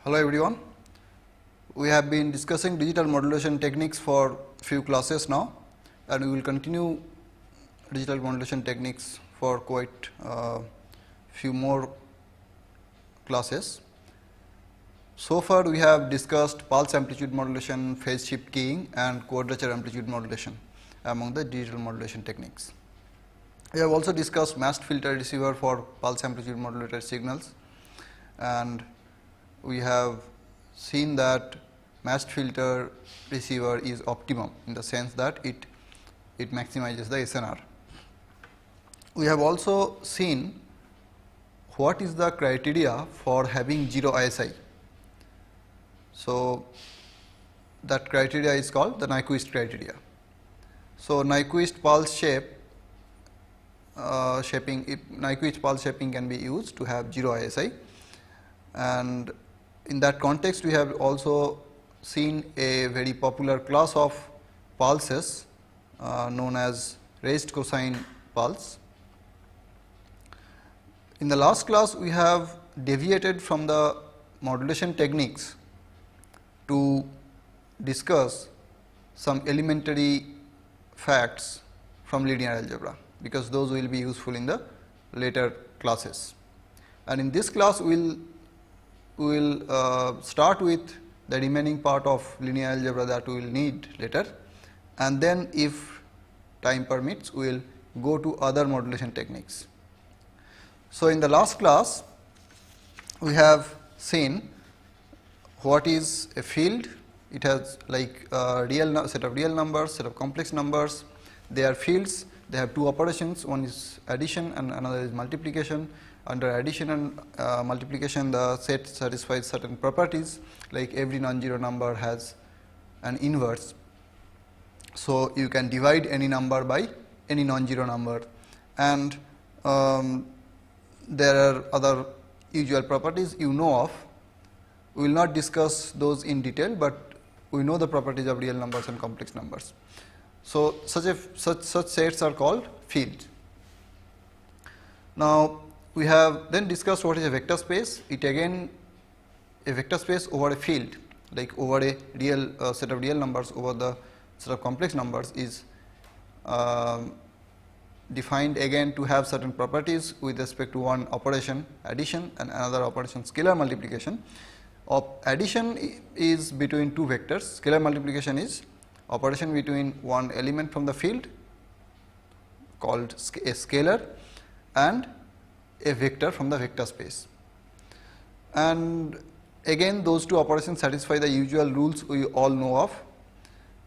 Hello everyone. We have been discussing digital modulation techniques for few classes now, and we will continue digital modulation techniques for quite few more classes. So far we have discussed pulse amplitude modulation, phase shift keying and quadrature amplitude modulation among the digital modulation techniques. We have also discussed matched filter receiver for pulse amplitude modulated signals, and we have seen that matched filter receiver is optimum in the sense that it maximizes the SNR. We have also seen what is the criteria for having 0 ISI. So, that criteria is called the Nyquist criteria. So, Nyquist pulse Nyquist pulse shaping can be used to have 0 ISI, and in that context we have also seen a very popular class of pulses known as raised cosine pulse. In the last class we have deviated from the modulation techniques to discuss some elementary facts from linear algebra, because those will be useful in the later classes. And in this class we will start with the remaining part of linear algebra that we will need later, and then if time permits we will go to other modulation techniques. So, in the last class we have seen what is a field. It has like a set of real numbers, set of complex numbers. They are fields. They have two operations, one is addition and another is multiplication. Under addition and multiplication, the set satisfies certain properties, like every non-zero number has an inverse. So, you can divide any number by any non-zero number, and there are other usual properties you know of. We will not discuss those in detail, but we know the properties of real numbers and complex numbers. So, such sets are called fields. Now, we have then discussed what is a vector space. It again a vector space over a field, like over a real set of real numbers over the set of complex numbers, is defined again to have certain properties with respect to one operation addition and another operation scalar multiplication. Addition is between two vectors, scalar multiplication is operation between one element from the field called a scalar and a vector from the vector space. And again those two operations satisfy the usual rules we all know of,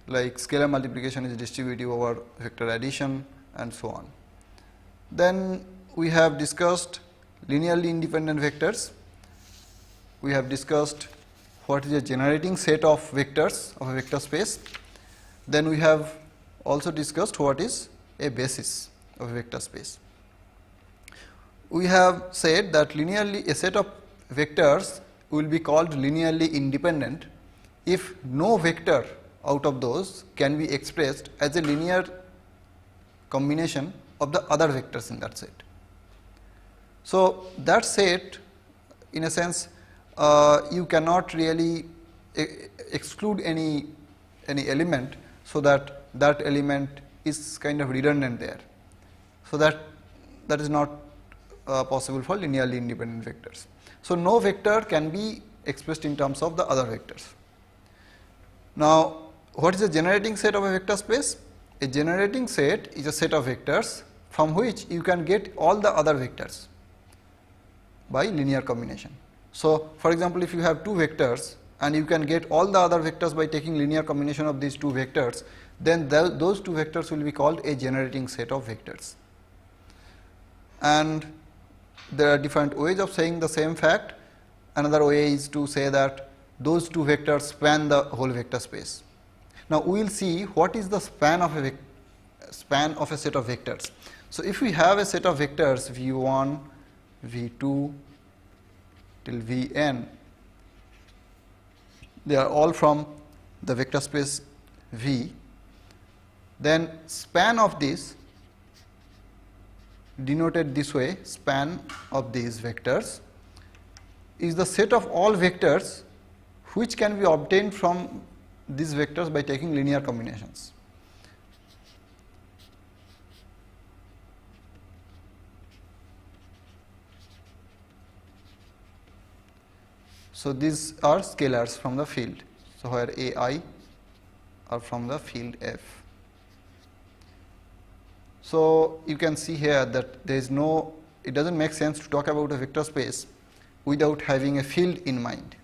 like scalar multiplication is distributive over vector addition and so on. Then we have discussed linearly independent vectors. We have discussed what is a generating set of vectors of a vector space. Then we have also discussed what is a basis of a vector space. We have said that linearly a set of vectors will be called linearly independent if no vector out of those can be expressed as a linear combination of the other vectors in that set. So, that set in a sense you cannot really exclude any element, so that element is kind of redundant there. So, that is not possible for linearly independent vectors. So, no vector can be expressed in terms of the other vectors. Now, what is a generating set of a vector space? A generating set is a set of vectors from which you can get all the other vectors by linear combination. So, for example, if you have two vectors and you can get all the other vectors by taking linear combination of these two vectors, then those two vectors will be called a generating set of vectors. And there are different ways of saying the same fact. Another way is to say that those two vectors span the whole vector space. Now, we will see what is the span of a set of vectors. So, if we have a set of vectors v1, v2 till vn, they are all from the vector space V, then span of this denoted this way, span of these vectors is the set of all vectors which can be obtained from these vectors by taking linear combinations. So these are scalars from the field. So where AI are from the field F. So you can see here that there is no, it doesn't make sense to talk about a vector space without having a field in mind.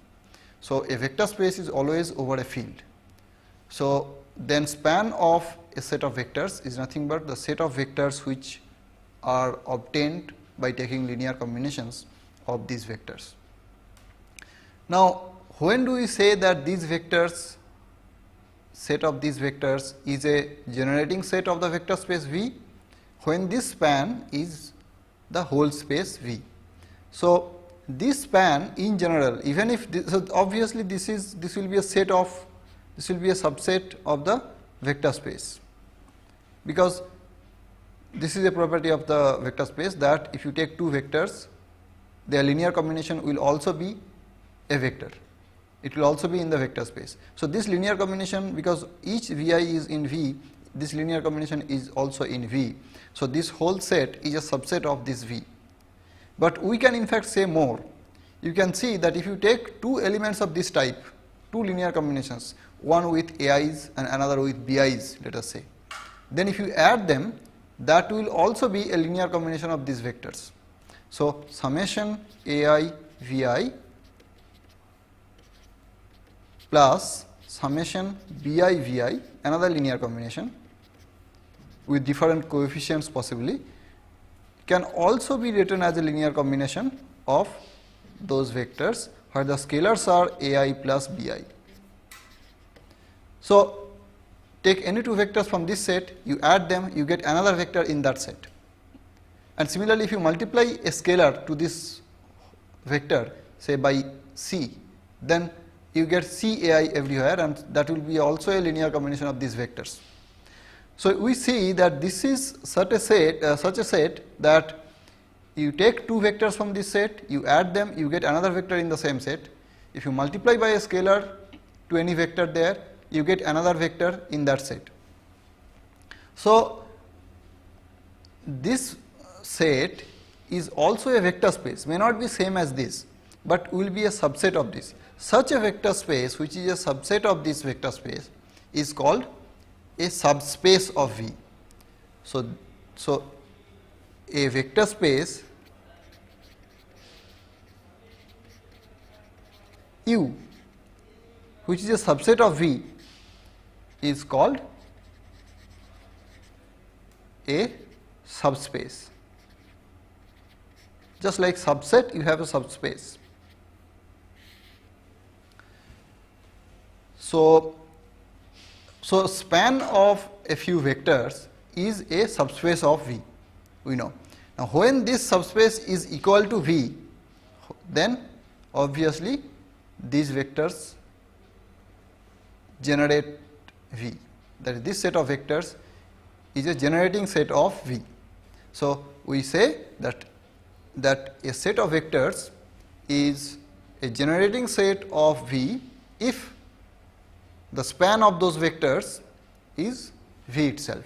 So a vector space is always over a field. So then span of a set of vectors is nothing but the set of vectors which are obtained by taking linear combinations of these vectors. Now when do we say that these vectors, set of these vectors is a generating set of the vector space V? When this span is the whole space V. So this span in general, even if this, so obviously this will be a set of, this will be a subset of the vector space, because this is a property of the vector space that if you take two vectors, their linear combination will also be a vector. It will also be in the vector space. So this linear combination, because each Vi is in V, this linear combination is also in V. So this whole set is a subset of this V. But we can in fact say more. You can see that if you take two elements of this type, two linear combinations, one with AIs and another with BIs, let us say, then if you add them, that will also be a linear combination of these vectors. So summation AI Vi plus summation Bi Vi, another linear combination with different coefficients possibly, can also be written as a linear combination of those vectors where the scalars are AI plus Bi. So take any two vectors from this set, you add them, you get another vector in that set. And similarly, if you multiply a scalar to this vector, say by C, then you get CAI everywhere, and that will be also a linear combination of these vectors. So we see that this is such a set that you take two vectors from this set, you add them, you get another vector in the same set. If you multiply by a scalar to any vector there, you get another vector in that set. So this set is also a vector space, may not be same as this, but will be a subset of this. Such a vector space, which is a subset of this vector space, is called a subspace of V. So a vector space U, which is a subset of V, is called a subspace. Just like subset, you have a subspace. So span of a few vectors is a subspace of V, we know. Now when this subspace is equal to V, then obviously these vectors generate V, that is, this set of vectors is a generating set of V. So we say that a set of vectors is a generating set of V if the span of those vectors is V itself.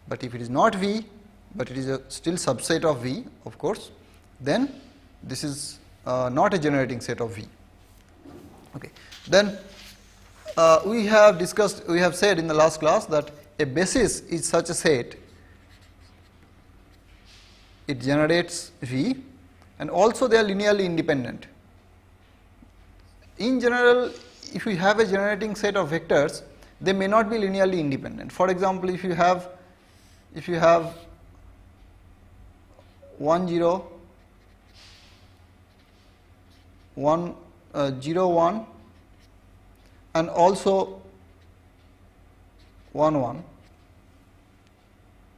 But if it is not V, but it is a still subset of V, of course, then this is not a generating set of V. Okay. Then we have discussed, we have said in the last class that a basis is such a set, it generates V, and also they are linearly independent. In general, if you have a generating set of vectors, they may not be linearly independent. For example, if you have 1 0 1 0 1 and also 1 1,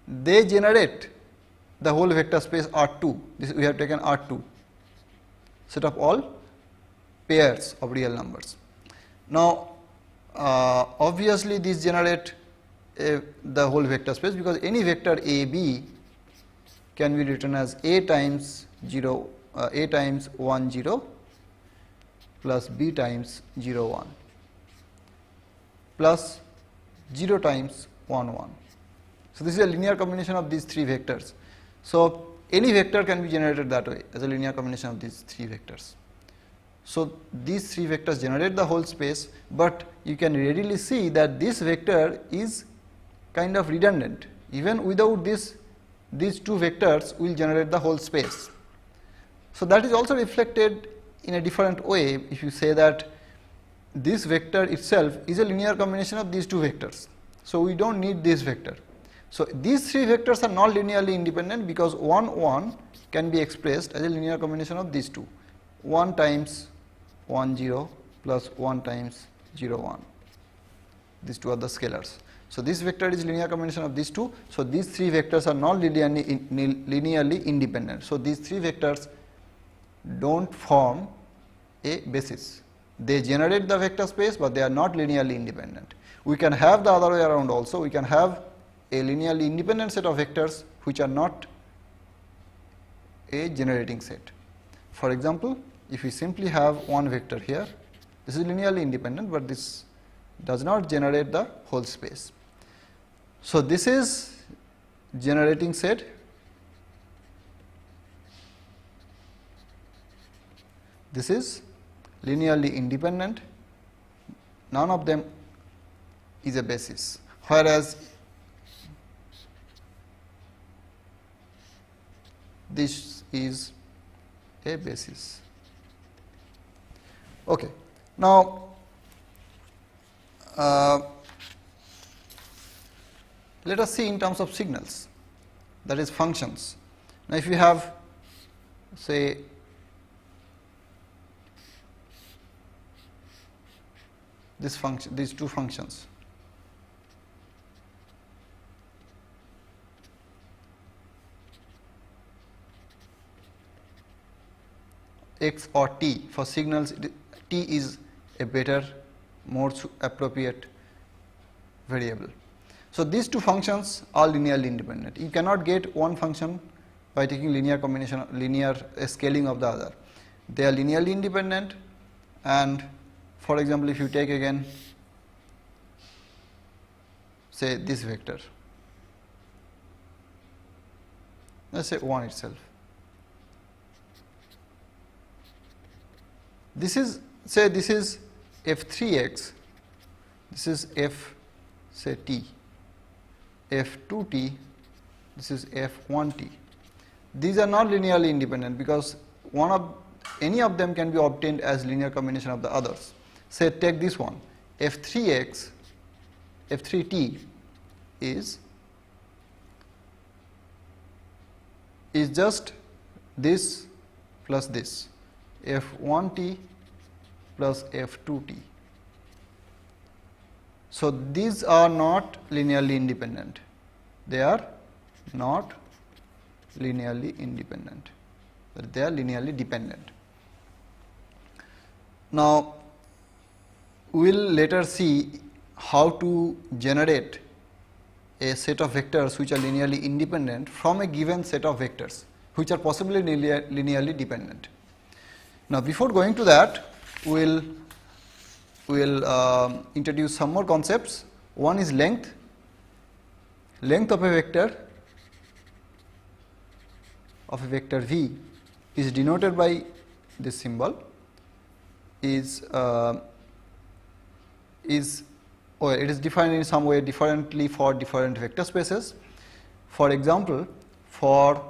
they generate the whole vector space R2. This we have taken R2, set of all pairs of real numbers. Now obviously these generate the whole vector space, because any vector AB can be written as A times 0 a times 1 0 plus b times 0 1 plus 0 times 1 1. So, this is a linear combination of these three vectors. So, any vector can be generated that way as a linear combination of these three vectors. So, these three vectors generate the whole space, but you can readily see that this vector is kind of redundant. Even without this, these two vectors will generate the whole space. So, that is also reflected in a different way if you say that this vector itself is a linear combination of these two vectors. So, we do not need this vector. So, these three vectors are not linearly independent because 1 1 can be expressed as a linear combination of these two, 1 times 1 0 plus 1 times 0 1. These two are the scalars. So, this vector is linear combination of these two. So, these three vectors are not linearly independent. So, these three vectors do not form a basis. They generate the vector space, but they are not linearly independent. We can have the other way around also. We can have a linearly independent set of vectors which are not a generating set. For example, if we simply have one vector here, this is linearly independent, but this does not generate the whole space. So, this is generating set, this is linearly independent, none of them is a basis, whereas this is a basis. Okay. Now, let us see in terms of signals, that is functions. Now, if you have say this function, these two functions, x or t. For signals, t is a better, more appropriate variable. So, these two functions are linearly independent. You cannot get one function by taking linear combination, linear scaling of the other. They are linearly independent, and for example, if you take again say this vector, let us say 1 itself. This is, say this is f3x, this is f say t, f2t, this is f1t. These are not linearly independent because any of them can be obtained as linear combination of the others. Say take this one, f3x, f3t is just this plus this, f1t plus f2t. So, these are not linearly independent, they are not linearly independent, but they are linearly dependent. Now, we will later see how to generate a set of vectors which are linearly independent from a given set of vectors which are possibly linearly dependent. Now, before going to that, we will introduce some more concepts. One is length. Length of a vector v is denoted by this symbol, it is defined in some way differently for different vector spaces. For example, for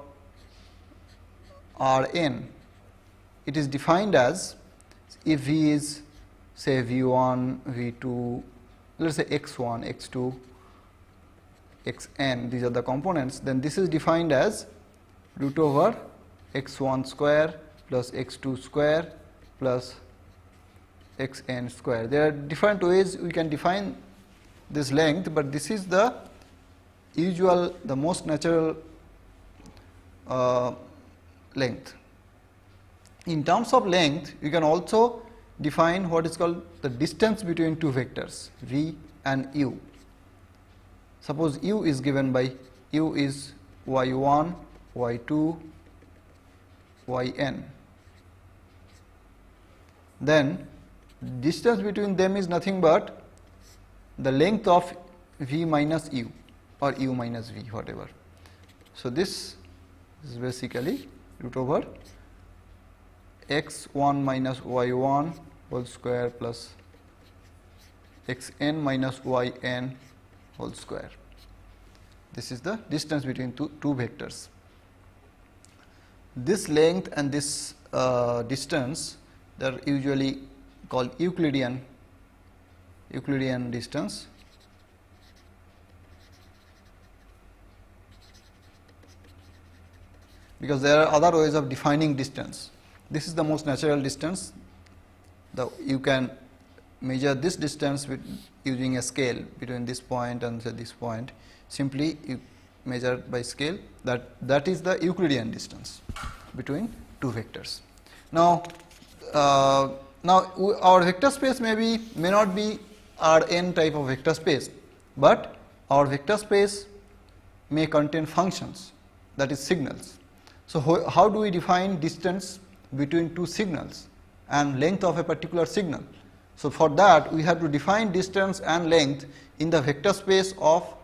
Rn, it is defined as if V is say V1, V2, let us say x1, x2, xn, these are the components, then this is defined as root over x1 square plus x2 square plus xn square. There are different ways we can define this length, but this is the usual, the most natural length. In terms of length, you can also define what is called the distance between two vectors v and u. Suppose u is given by, u is y1, y2, yn. Then distance between them is nothing but the length of v minus u or u minus v, whatever. So this is basically root over x1 minus y1 whole square plus xn minus yn whole square. This is the distance between two vectors. This length and this distance, they are usually called Euclidean distance. Because there are other ways of defining distance. This is the most natural distance. You can measure this distance with using a scale between this point and say this point. Simply you measure by scale. That is the Euclidean distance between two vectors. Now our vector space may not be Rn type of vector space, but our vector space may contain functions, that is signals. So how do we define distance between two signals and length of a particular signal? So for that we have to define distance and length in the vector space of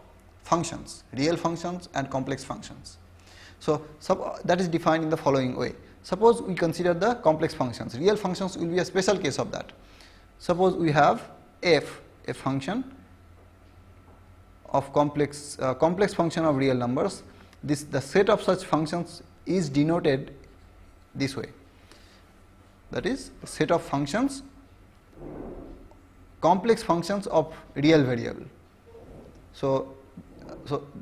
functions, real functions and complex functions. So that is defined in the following way. Suppose we consider the complex functions. Real functions will be a special case of that. Suppose we have f, a function of complex function of real numbers. The set of such functions is denoted this way. That is, a set of functions, complex functions of real variable. So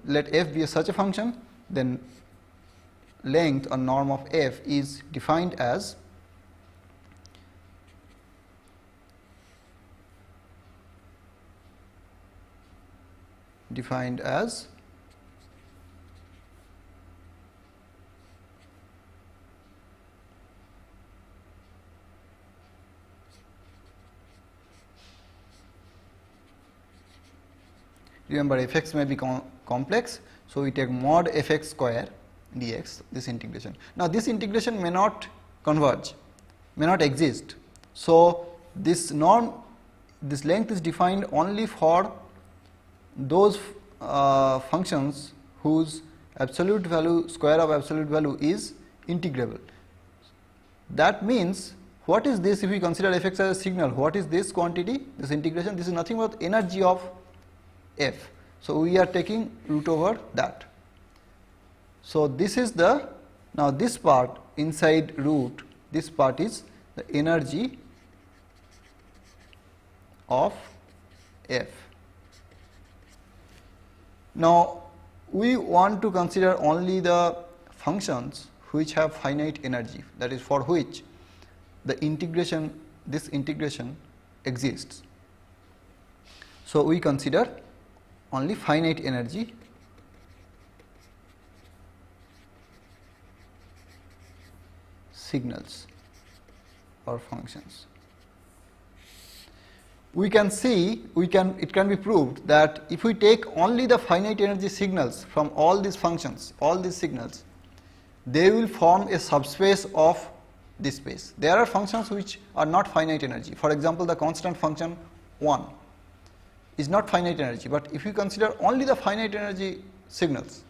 let f be such a function, then length or norm of f is defined as remember fx may be complex, so we take mod fx square dx, this integration. Now this integration may not converge, may not exist. So this length is defined only for those functions whose absolute value, square of absolute value is integrable. That means, what is this if we consider fx as a signal? What is this quantity, this integration? This is nothing but energy of f. So we are taking root over that. So this is now this part inside root, this part is the energy of f. Now we want to consider only the functions which have finite energy, that is for which this integration exists. So we consider only finite energy signals or functions. We can see, it can be proved that if we take only the finite energy signals from all these functions, all these signals, they will form a subspace of this space. There are functions which are not finite energy. For example, the constant function 1 is not finite energy, but if you consider only the finite energy signals,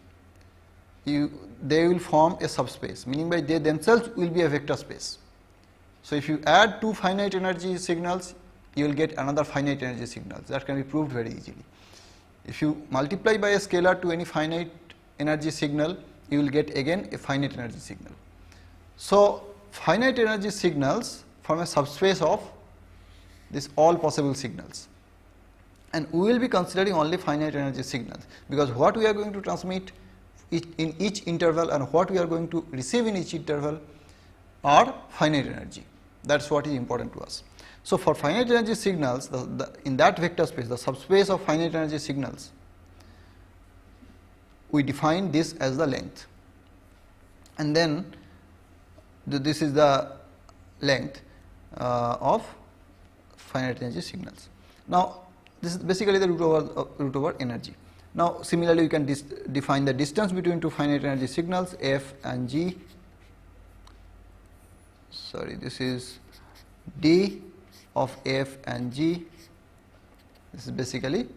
they will form a subspace, meaning by they themselves will be a vector space. So if you add two finite energy signals, you will get another finite energy signal. That can be proved very easily. If you multiply by a scalar to any finite energy signal, you will get again a finite energy signal. So finite energy signals form a subspace of this all possible signals, and we will be considering only finite energy signals, because what we are going to transmit in each interval and what we are going to receive in each interval are finite energy. That is what is important to us. So for finite energy signals, in that vector space, the subspace of finite energy signals, we define this as the length, and then this is the length of finite energy signals. Now this is basically the root over energy. Now similarly, we can define the distance between two finite energy signals f and g this is d of f and g. This is basically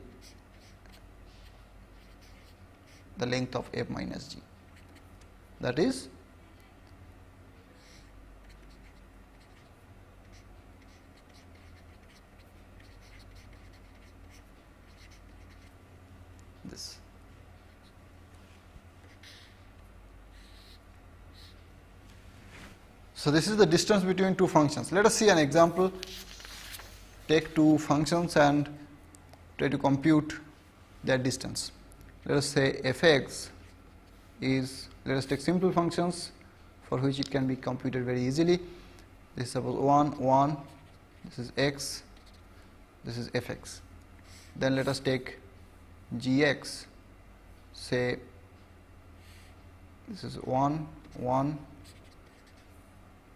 the length of f minus g, that is this. So, this is the distance between two functions. Let us see an example. Take two functions and try to compute their distance. Let us say f(x) is, let us take simple functions for which it can be computed very easily. This is suppose 1, 1, this is x, this is f(x). Then let us take gx, say this is 1, 1,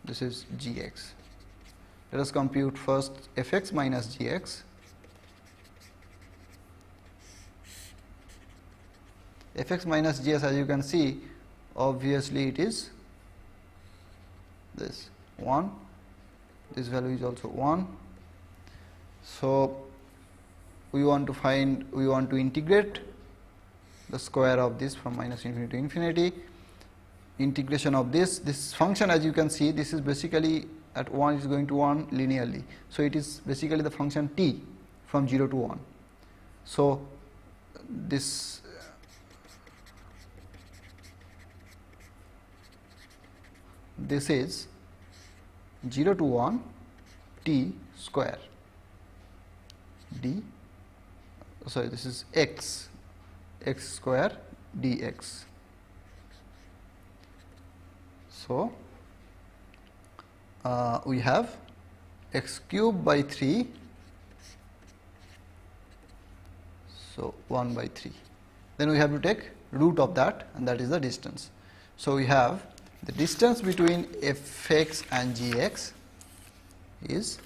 this is gx. Let us compute first f(x) minus gx. f(x) minus gx, as you can see, obviously it is this 1, this value is also 1. So, we want to integrate the square of this from minus infinity to infinity. Integration of this function, as you can see, this is basically at 1 is going to 1 linearly. So, it is basically the function t from 0 to 1. So, this is 0 to 1 t square d, sorry, this is x square dx. So, we have x cube by 3, so 1 by 3. Then we have to take root of that, and that is the distance. So, we have the distance between f(x) and gx is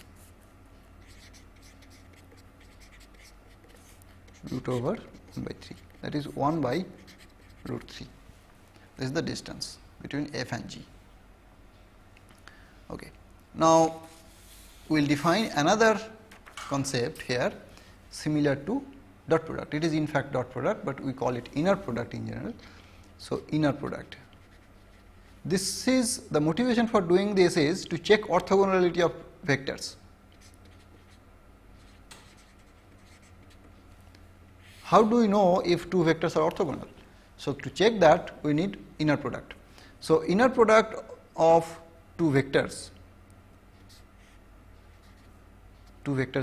root over 1 by 3, that is 1 by root 3. This is the distance between f and g. Okay. Now, we will define another concept here similar to dot product. It is in fact dot product, but we call it inner product in general. So, inner product. This is the motivation for doing this is to check orthogonality of vectors. How do we know if two vectors are orthogonal? So, to check that we need inner product. So, inner product of two vectors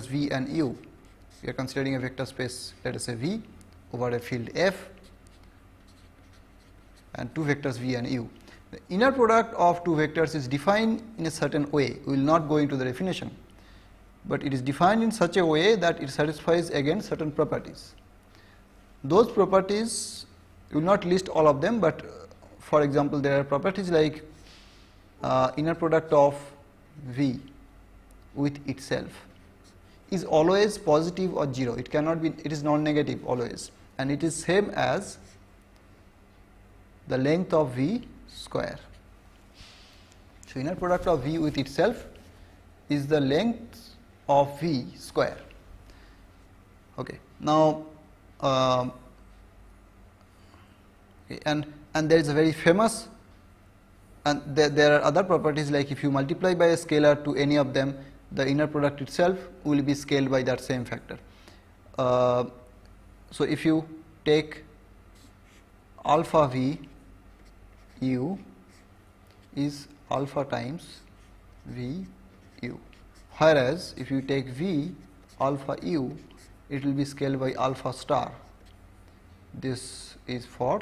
v and u, we are considering a vector space, let us say v over a field f and two vectors v and u. The inner product of two vectors is defined in a certain way. We will not go into the definition, but it is defined in such a way that it satisfies again certain properties. Those properties, we will not list all of them, but for example, there are properties like inner product of v with itself is always positive or 0. It cannot be, it is non-negative always, and it is same as the length of v square. So, inner product of v with itself is the length of v square. Okay. Now, and there is a very famous, and there are other properties like if you multiply by a scalar to any of them, the inner product itself will be scaled by that same factor. So, if you take alpha v u is alpha times v u, whereas if you take v alpha u, it will be scaled by alpha star. This is for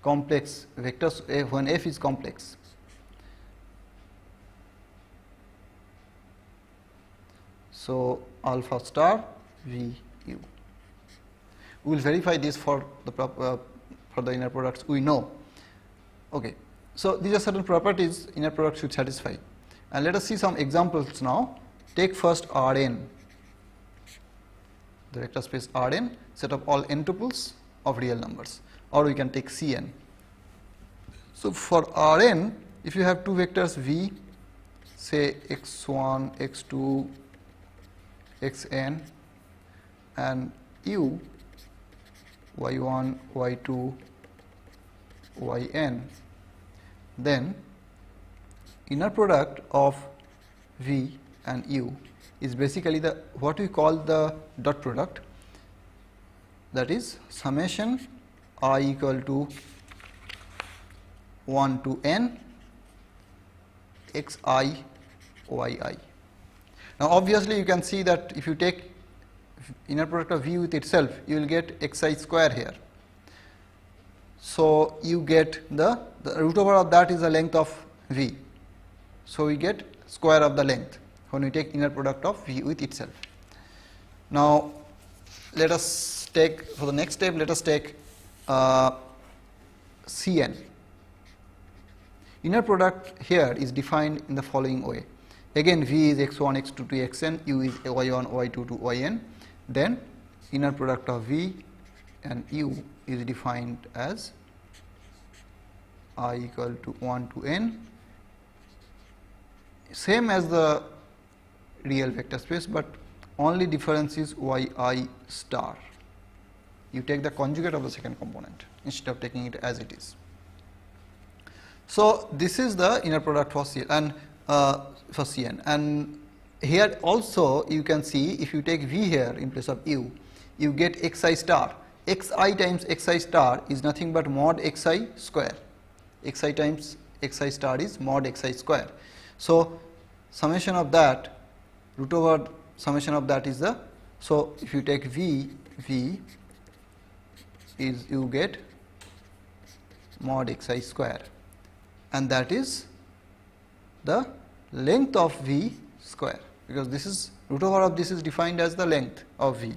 complex vectors when f is complex. So, alpha star v u. We will verify this for the inner products we know. Okay. So, these are certain properties inner product should satisfy, and let us see some examples now. Take first Rn, the vector space Rn, set of all n tuples of real numbers, or we can take Cn. So, for Rn, if you have two vectors v say x1, x2, xn and u y1, y2, yn, then inner product of v and u is basically the what we call the dot product, that is summation I equal to 1 to n xi yi. Now obviously you can see that if you take inner product of v with itself, you will get xi square here. So you get the root over of that is the length of v. So we get square of the length when we take inner product of v with itself. Now let us take, for the next step, let us take Cn. Inner product here is defined in the following way. Again v is x1, x2 to xn, u is y1, y2 to yn. Then inner product of v and u is defined as I equal to 1 to n, same as the real vector space, but only difference is yi star. You take the conjugate of the second component instead of taking it as it is. So this is the inner product for Cn, and for Cn, and here also you can see if you take v here in place of u, you get xi star. Xi times xi star is nothing but mod xi square. Xi times xi star is mod xi square. So summation of that, root over summation of that is the, so if you take v is you get mod xi square, and that is the length of v square, because this is root over of this is defined as the length of v.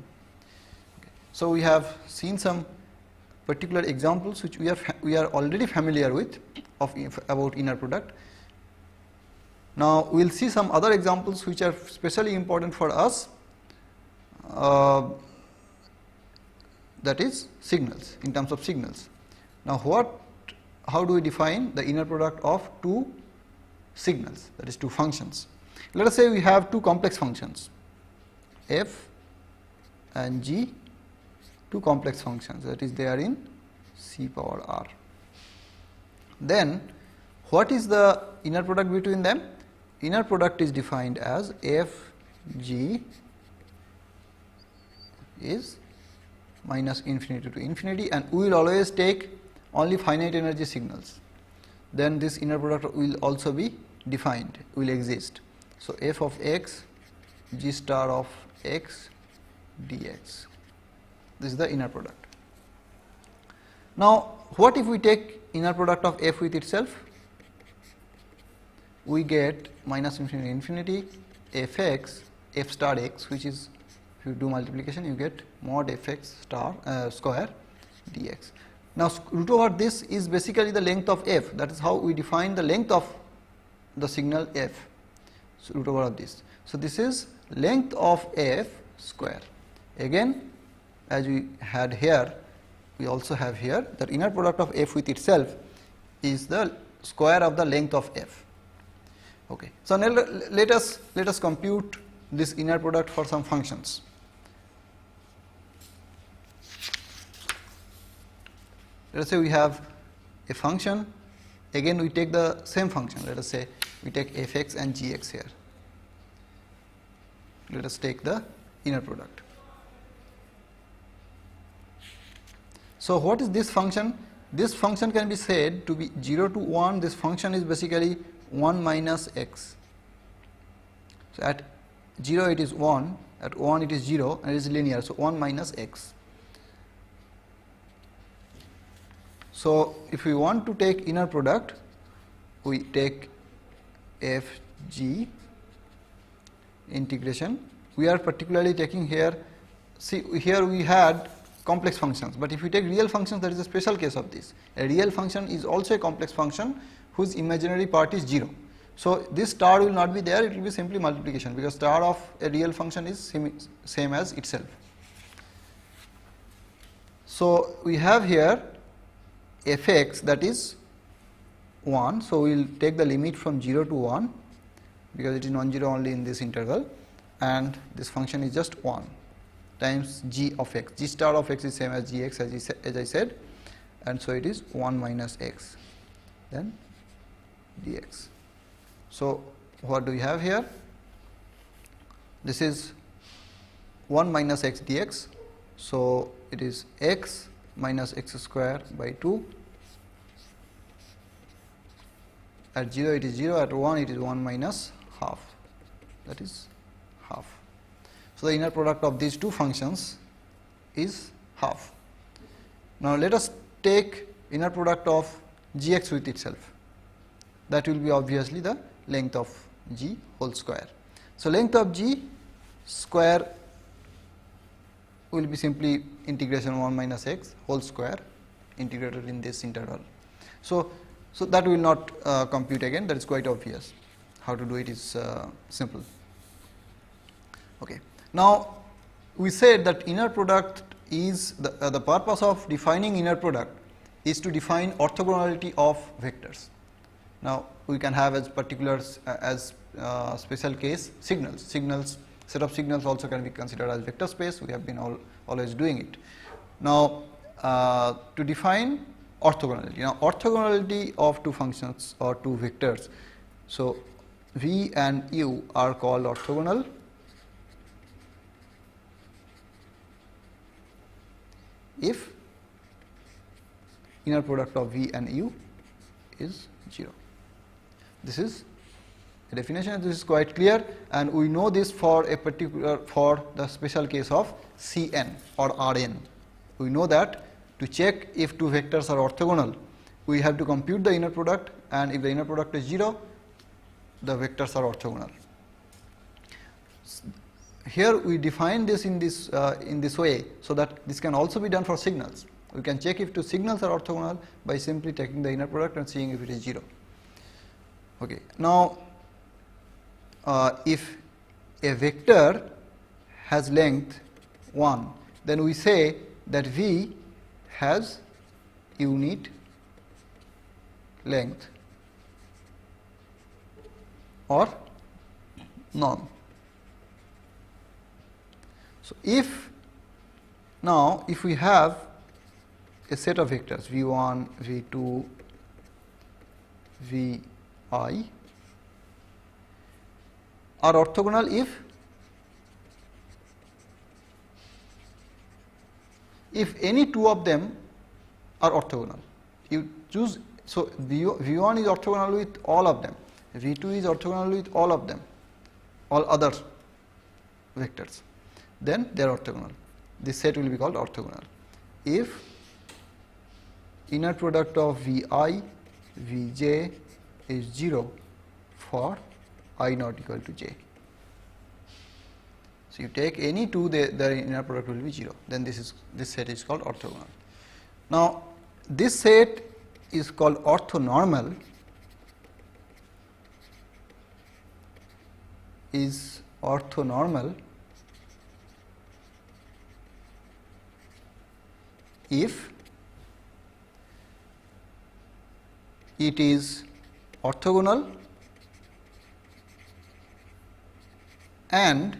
So we have seen some particular examples which we are already familiar with of about inner product. Now we will see some other examples which are especially important for us, that is signals, in terms of signals. Now how do we define the inner product of two signals, that is two functions? Let us say we have two complex functions f and g, two complex functions, that is they are in C power r. Then what is the inner product between them? Inner product is defined as f g is minus infinity to infinity, and we will always take only finite energy signals. Then this inner product will also be defined, will exist. So f of x g star of x dx, this is the inner product. Now what if we take inner product of f with itself? We get minus infinity to infinity fx f star x, which is if you do multiplication you get mod fx star square dx. Now root over this is basically the length of f, that is how we define the length of the signal f. So root over of this. So this is length of f square. Again, as we had here, we also have here that inner product of f with itself is the square of the length of f. Okay. So now let us compute this inner product for some functions. Let us say we have a function, again we take the same function, let us say we take fx and gx here. Let us take the inner product. So what is this function? This function can be said to be 0 to 1, this function is basically 1 minus x. So at 0 it is 1, at 1 it is 0 and it is linear, so 1 minus x. So if we want to take inner product, we take f g integration. We are particularly taking here, see here we had complex functions, but if you take real functions, that is a special case of this. A real function is also a complex function whose imaginary part is 0. So this star will not be there, it will be simply multiplication, because star of a real function is same as itself. So we have here fx, that is 1, so we will take the limit from 0 to 1, because it is non-zero only in this interval, and this function is just 1 times g of x. G star of x is same as gx as I said, and so it is 1 minus x then dx. So what do we have here? This is 1 minus x dx, so it is x minus x square by 2. At 0 it is 0, at 1 it is 1 minus half, that is half. So the inner product of these two functions is half. Now let us take inner product of gx with itself. That will be obviously the length of g whole square. So length of g square will be simply integration 1 minus x whole square integrated in this interval. So that will not compute again, that is quite obvious. How to do it is simple. Okay. Now we said that inner product is the purpose of defining inner product is to define orthogonality of vectors. Now we can have as particulars as special case signals. Set of signals also can be considered as vector space. We have been always doing it. Now to define orthogonality. Now orthogonality of two functions or two vectors. So v and u are called orthogonal if inner product of v and u is 0. This is a definition. This is quite clear, and we know this for a particular, for the special case of Cn or Rn. We know that to check if two vectors are orthogonal, we have to compute the inner product, and if the inner product is 0, the vectors are orthogonal. Here we define this in this way, so that this can also be done for signals. We can check if two signals are orthogonal by simply taking the inner product and seeing if it is 0. Okay. Now if a vector has length 1, then we say that v has unit length or norm. So if we have a set of vectors v1, v2, vi are orthogonal if any two of them are orthogonal. You choose, so v1 is orthogonal with all of them, v2 is orthogonal with all of them, all other vectors, then they are orthogonal. This set will be called orthogonal if inner product of vi, vj is 0 for I not equal to j. So you take any two, the inner product will be 0. Then this set is called orthogonal. Now this set is called orthonormal. Is orthonormal if it is orthogonal and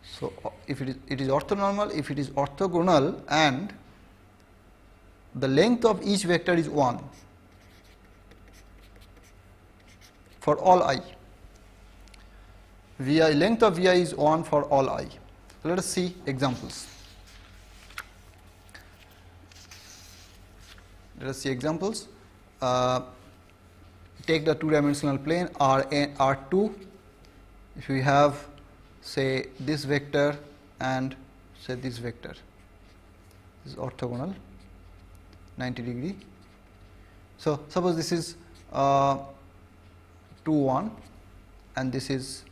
so if it is orthonormal if it is orthogonal and the length of each vector is 1 for all I. Vi, length of vi is 1 for all I. Let us see examples. Let us see examples. Take the two-dimensional plane R2. If we have, say, this vector and say this vector, this is orthogonal 90 degree. So suppose this is 2 1 and this is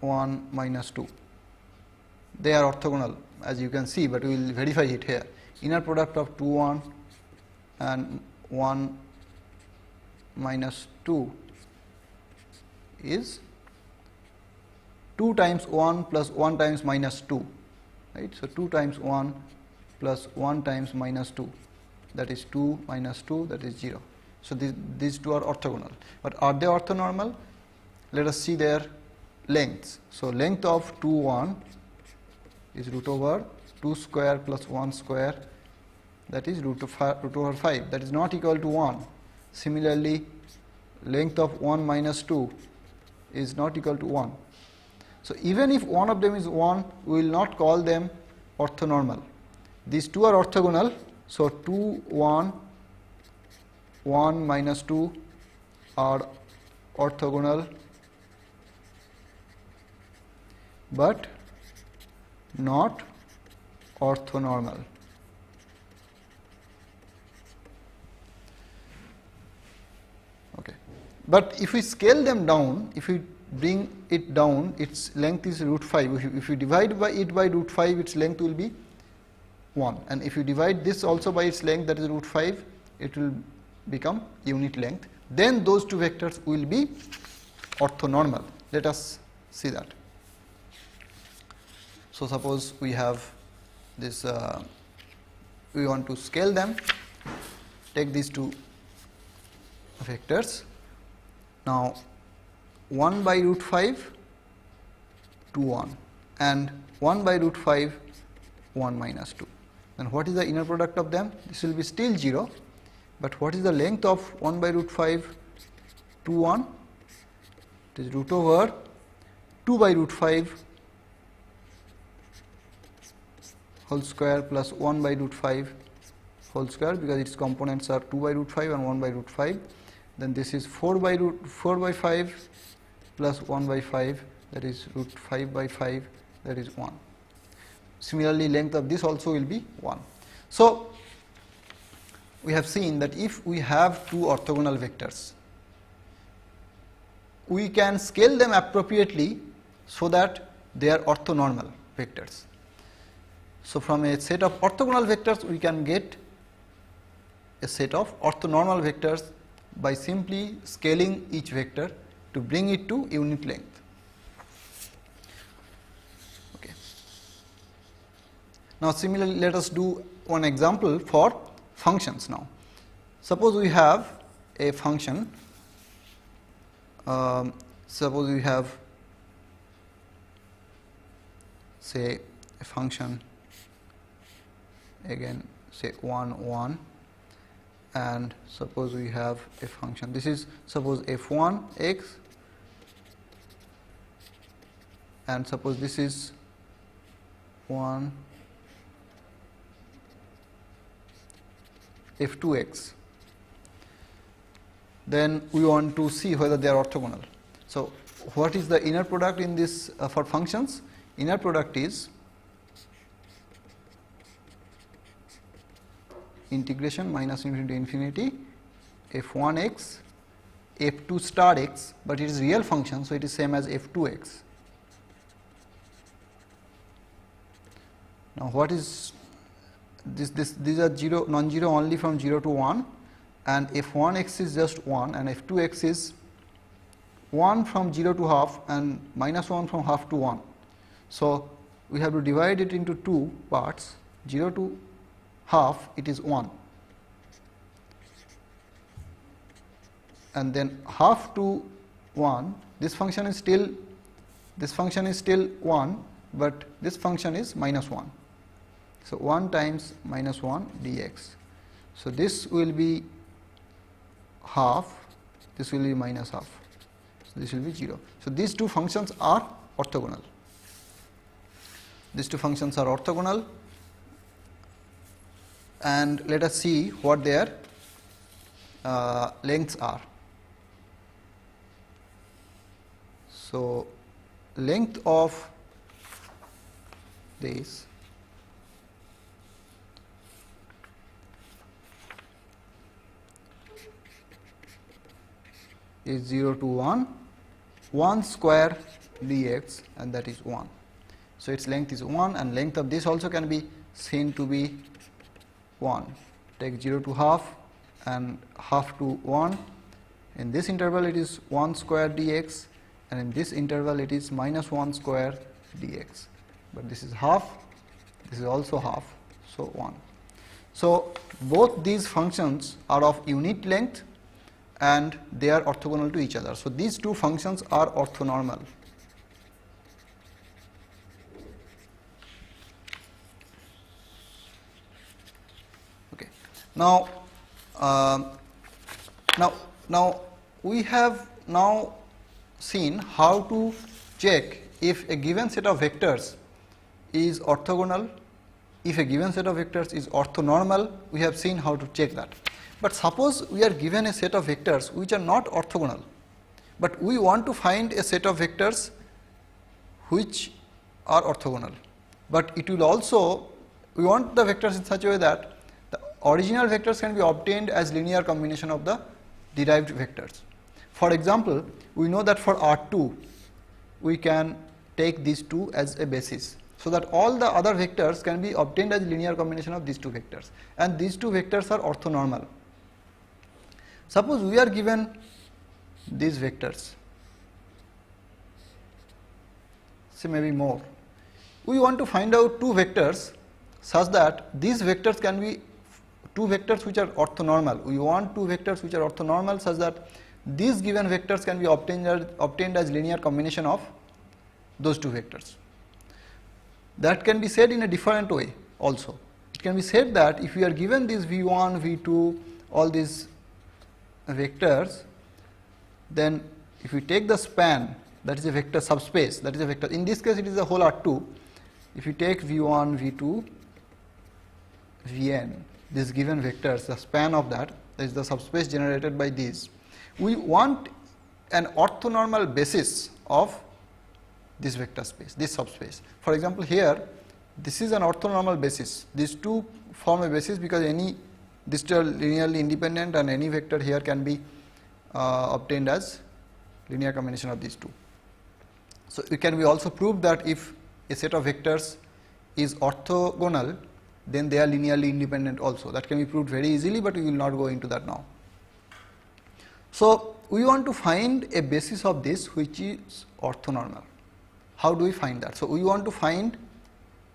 1 minus 2. They are orthogonal as you can see, but we will verify it here. Inner product of 2 1 and 1 minus 2 is 2 times 1 plus 1 times minus 2, right. So 2 times 1 plus 1 times minus 2, that is 2 minus 2, that is 0. So these two are orthogonal, but are they orthonormal? Let us see their lengths. So length of 2 1 is root over 2 square plus 1 square, that is root over 5, that is not equal to 1. Similarly, length of 1 minus 2 is not equal to 1. So even if one of them is 1, we will not call them orthonormal. These two are orthogonal. So 2 1 1 minus 2 are orthogonal, but not orthonormal. Okay. But if we scale them down, if we bring it down, its length is root 5. If you divide it by root 5, its length will be 1. And if you divide this also by its length, that is root 5, it will become unit length. Then those two vectors will be orthonormal. Let us see that. So suppose we have this, we want to scale them, take these two vectors. Now 1 by root 5 2 1 and 1 by root 5 1 minus 2. Then what is the inner product of them? This will be still 0, but what is the length of 1 by root 5 2 1? It is root over 2 by root 5 whole square plus 1 by root 5 whole square, because its components are 2 by root 5 and 1 by root 5. Then this is 4 by 5 plus 1 by 5, that is root 5 by 5, that is 1. Similarly, length of this also will be 1. So we have seen that if we have two orthogonal vectors, we can scale them appropriately so that they are orthonormal vectors. So from a set of orthogonal vectors, we can get a set of orthonormal vectors by simply scaling each vector to bring it to unit length. Okay. Now similarly, let us do one example for functions now. Suppose we have a function, suppose we have, say, a function, again say 1 1, and suppose we have a function, this is suppose f1 x, and suppose this is 1 f2 x. Then we want to see whether they are orthogonal. So what is the inner product in this for functions? Inner product is integration minus infinity to infinity f1 x f2 star x, but it is real function, so it is same as f2 x. Now what is this? These are non-zero only from 0 to 1, and f1 x is just 1 and f2 x is 1 from 0 to half and minus 1 from half to 1. So we have to divide it into two parts, 0 to half it is 1, and then half to 1, this function is still 1, but this function is minus 1. So 1 times minus 1 dx. So this will be half, this will be minus half, so this will be 0. So these two functions are orthogonal. These two functions are orthogonal, and let us see what their lengths are. So length of this is 0 to 1, 1 square dx, and that is 1. So its length is 1, and length of this also can be seen to be 1. Take 0 to half and half to 1. In this interval it is 1 square dx, and in this interval it is minus 1 square dx. But this is half, this is also half, so 1. So both these functions are of unit length, and they are orthogonal to each other. So these two functions are orthonormal. Okay. Now we have now seen how to check if a given set of vectors is orthogonal. If a given set of vectors is orthonormal, we have seen how to check that. But suppose we are given a set of vectors which are not orthogonal, but we want to find a set of vectors which are orthogonal. But it will also, we want the vectors in such a way that the original vectors can be obtained as linear combination of the derived vectors. For example, we know that for R2, we can take these two as a basis, so that all the other vectors can be obtained as linear combination of these two vectors, and these two vectors are orthonormal. Suppose we are given these vectors, say maybe more. We want to find out two vectors such that these vectors can be two vectors which are orthonormal. We want two vectors which are orthonormal such that these given vectors can be obtained as linear combination of those two vectors. That can be said in a different way also. It can be said that if we are given these v1, v2, all these vectors, then if we take the span, that is a vector subspace, that is a vector, in this case it is the whole R2. If you take v1, v2, vn, these given vectors, the span of that is the subspace generated by these. We want an orthonormal basis of this vector space, this subspace. For example, here this is an orthonormal basis. These two form a basis because these two are linearly independent, and any vector here can be obtained as linear combination of these two. So it can be also proved that if a set of vectors is orthogonal, then they are linearly independent also. That can be proved very easily, but we will not go into that now. So we want to find a basis of this which is orthonormal. How do we find that? So we want to find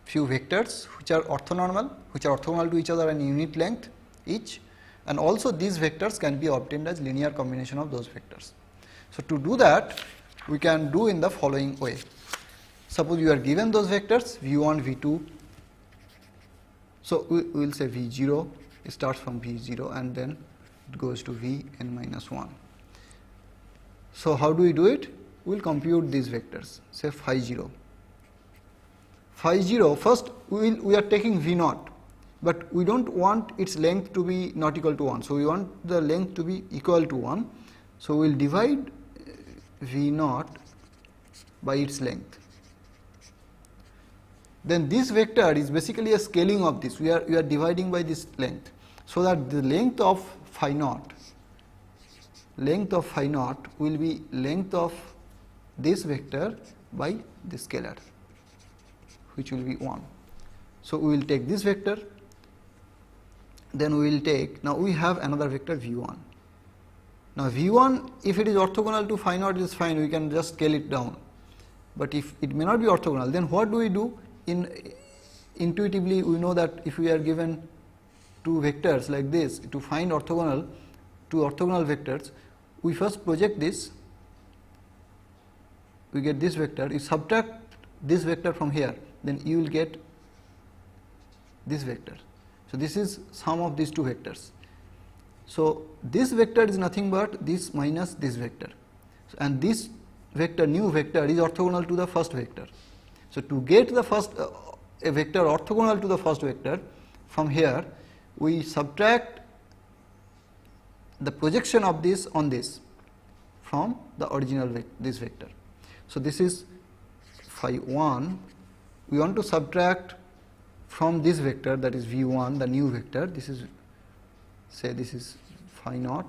few vectors which are orthonormal to each other and unit length each, and also these vectors can be obtained as linear combination of those vectors. So to do that, we can do in the following way. Suppose you are given those vectors v1, v2. So we will say v0, it starts from v0 and then it goes to vn minus 1. So how do we do it? We will compute these vectors, say phi 0. Phi 0, first we are taking v0, but we do not want its length to be not equal to 1. So we want the length to be equal to 1. So we will divide v0 by its length. Then this vector is basically a scaling of this. We are dividing by this length, so that the length of phi 0 will be length of this vector by this scalar, which will be 1. So we will take this vector, then we will take, now we have another vector v1. Now v1, if it is orthogonal to phi 0, it is fine, we can just scale it down. But if it may not be orthogonal, then what do we do? Intuitively we know that if we are given two vectors like this, to find orthogonal, two orthogonal vectors, we first project this, we get this vector, you subtract this vector from here, then you will get this vector. So this is sum of these two vectors. So this vector is nothing but this minus this vector, and this vector, new vector, is orthogonal to the first vector. So to get the first a vector orthogonal to the first vector, from here we subtract the projection of this on this from the original this vector. So this is phi 1, we want to subtract from this vector, that is v1, the new vector, this is, say this is phi 0,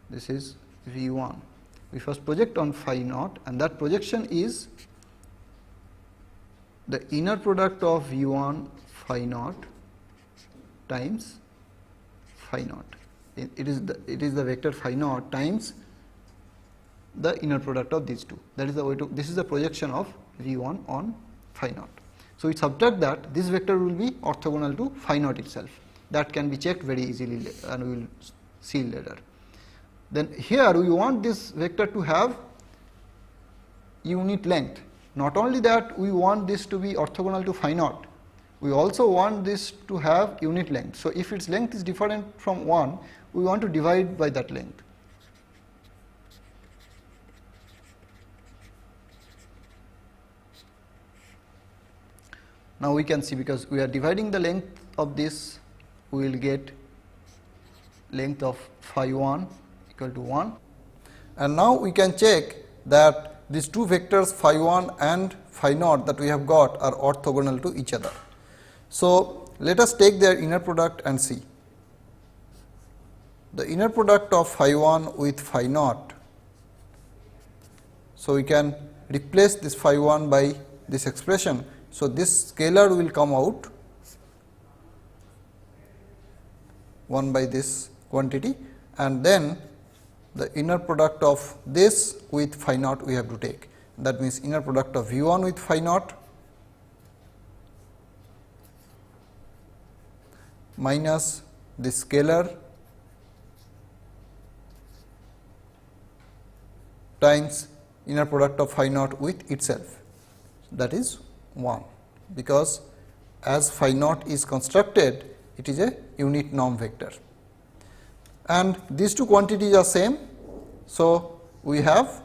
this is v1. We first project on phi 0, and that projection is the inner product of v1 phi 0 times phi 0. It is the vector phi 0 times the inner product of these two. That is the way to, this is the projection of v1 on phi 0. So we subtract that, this vector will be orthogonal to phi 0 itself. That can be checked very easily, and we will see later. then here we want this vector to have unit length. Not only that, we want this to be orthogonal to phi naught, we also want this to have unit length. So, if its length is different from 1, we want to divide by that length. Now, we can see, because we are dividing the length of this, we will get length of phi 1 equal to 1. And now, we can check that these two vectors phi 1 and phi naught that we have got are orthogonal to each other. So, let us take their inner product and see. The inner product of phi 1 with phi naught. So, we can replace this phi 1 by this expression. So, this scalar will come out 1 by this quantity, and then the inner product of this with phi naught we have to take. That means, inner product of V 1 with phi naught minus the scalar times inner product of phi naught with itself, that is 1, because as phi naught is constructed, it is a unit norm vector, and these two quantities are same. So, we have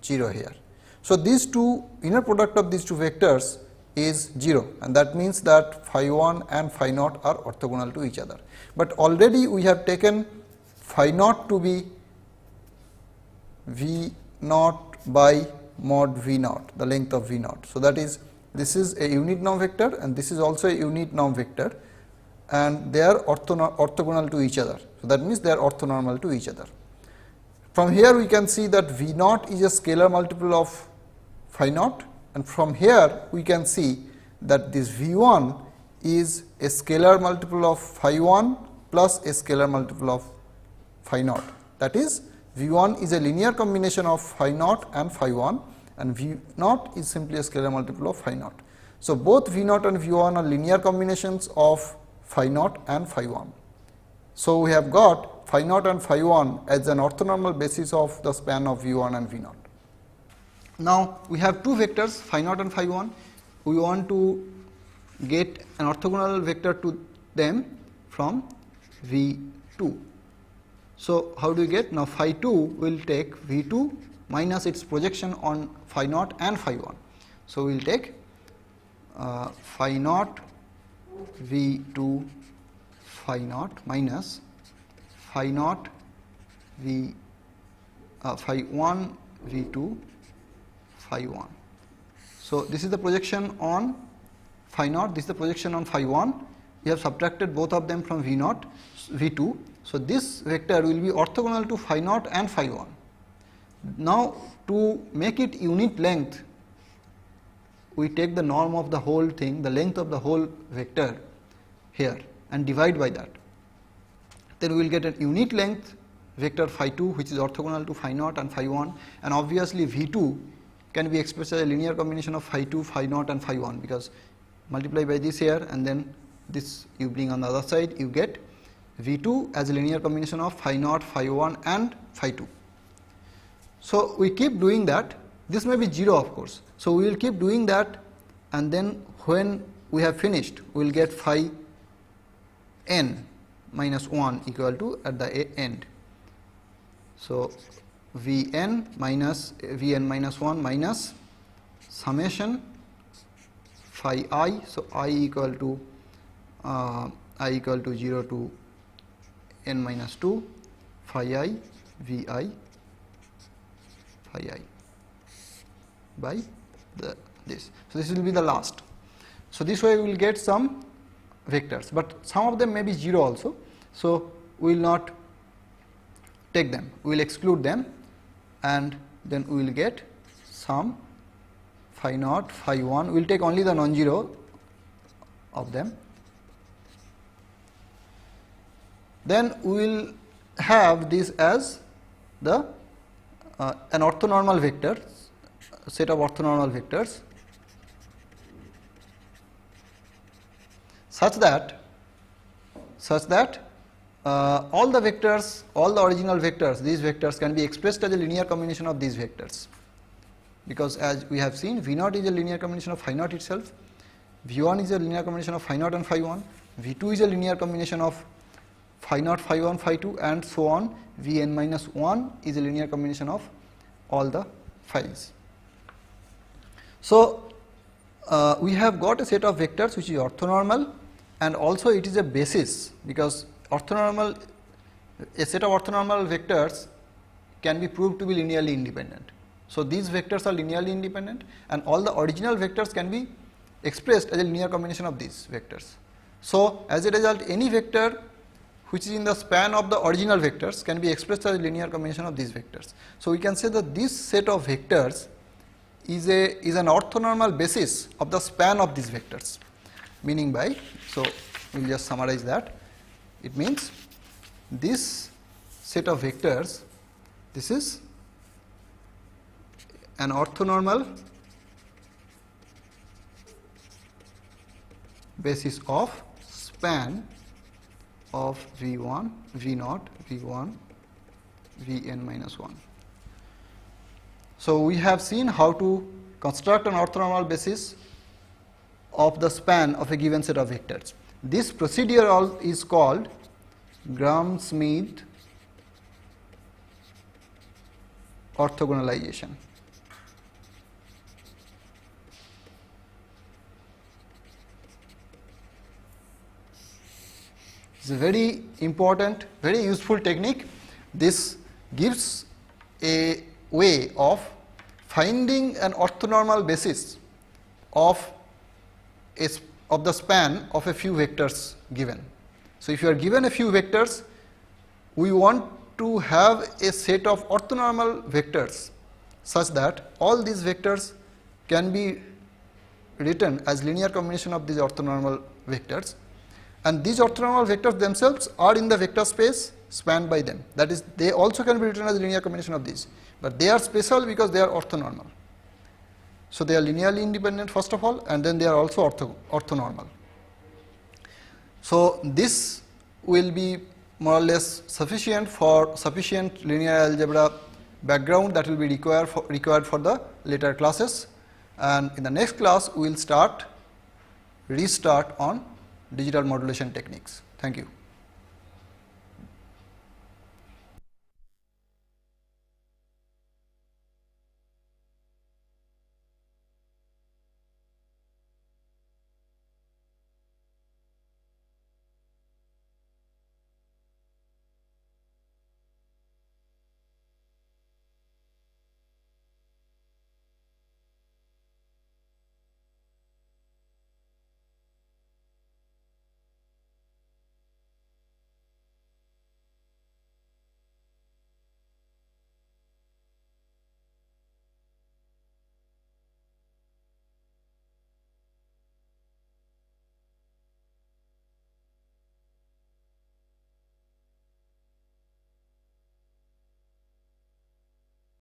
0 here. So, these two inner product of these two vectors is 0, and that means that phi 1 and phi naught are orthogonal to each other. But already we have taken phi naught to be V naught by mod V naught, the length of V naught. So, that is, this is a unit norm vector and this is also a unit norm vector, and they are orthogonal to each other. So, that means they are orthonormal to each other. From here we can see that V naught is a scalar multiple of phi naught, and from here we can see that this V 1 is a scalar multiple of phi 1 plus a scalar multiple of phi naught. That is, V 1 is a linear combination of phi naught and phi 1, and V naught is simply a scalar multiple of phi naught. So, both V naught and V 1 are linear combinations of phi naught and phi 1. So, we have got phi naught and phi 1 as an orthonormal basis of the span of V 1 and V naught. Now, we have two vectors phi naught and phi 1. We want to get an orthogonal vector to them from V 2. So, how do we get? Now, phi 2 will take V 2 minus its projection on phi naught and phi 1. So, we will take phi naught V 2 phi naught minus phi naught V phi 1 V 2 phi 1. So, this is the projection on phi naught, this is the projection on phi 1. We have subtracted both of them from V naught V 2. So, this vector will be orthogonal to phi naught and phi 1. Now, to make it unit length, we take the norm of the whole thing, the length of the whole vector here, and divide by that. Then we will get a unit length vector phi 2, which is orthogonal to phi naught and phi 1, and obviously V 2 can be expressed as a linear combination of phi 2, phi naught and phi 1, because multiply by this here and then this you bring on the other side, you get V 2 as a linear combination of phi naught, phi 1 and phi 2. So, we keep doing that. This may be 0 of course. So, we will keep doing that, and then when we have finished, we will get phi n minus 1 equal to at the end. So, V n minus 1 minus summation phi I. So, I equal to 0 to n minus 2 phi I V I phi I by this. So, this will be the last. So, this way we will get some vectors, but some of them may be 0 also. So, we will not take them, we will exclude them, and then we will get some phi naught, phi 1, we will take only the non-zero of them. Then we will have this as the an orthonormal vector, set of orthonormal vectors, such that all the vectors, all the original vectors, these vectors can be expressed as a linear combination of these vectors, because as we have seen, V0 is a linear combination of phi 0 itself, V1 is a linear combination of phi 0 and phi 1, V2 is a linear combination of phi 0, phi 1, phi 2 and so on. Vn minus 1 is a linear combination of all the phi's. So, we have got a set of vectors which is orthonormal, and also it is a basis, because orthonormal, a set of orthonormal vectors can be proved to be linearly independent. So, these vectors are linearly independent, and all the original vectors can be expressed as a linear combination of these vectors. So, as a result, any vector which is in the span of the original vectors can be expressed as a linear combination of these vectors. So, we can say that this set of vectors is an orthonormal basis of the span of these vectors, meaning by, so we will just summarize that. It means this set of vectors, this is an orthonormal basis of span of V1, V0, V1, Vn minus 1. So, we have seen how to construct an orthonormal basis of the span of a given set of vectors. This procedure is called Gram-Schmidt orthogonalization. It is a very important, very useful technique. This gives a way of finding an orthonormal basis of the span of a few vectors given. So, if you are given a few vectors, we want to have a set of orthonormal vectors such that all these vectors can be written as linear combination of these orthonormal vectors, and these orthonormal vectors themselves are in the vector space spanned by them. That is, they also can be written as a linear combination of these, but they are special because they are orthonormal. So, they are linearly independent first of all, and then they are also orthonormal. So, this will be more or less sufficient for sufficient linear algebra background that will be required for the later classes, and in the next class we will restart on digital modulation techniques. Thank you.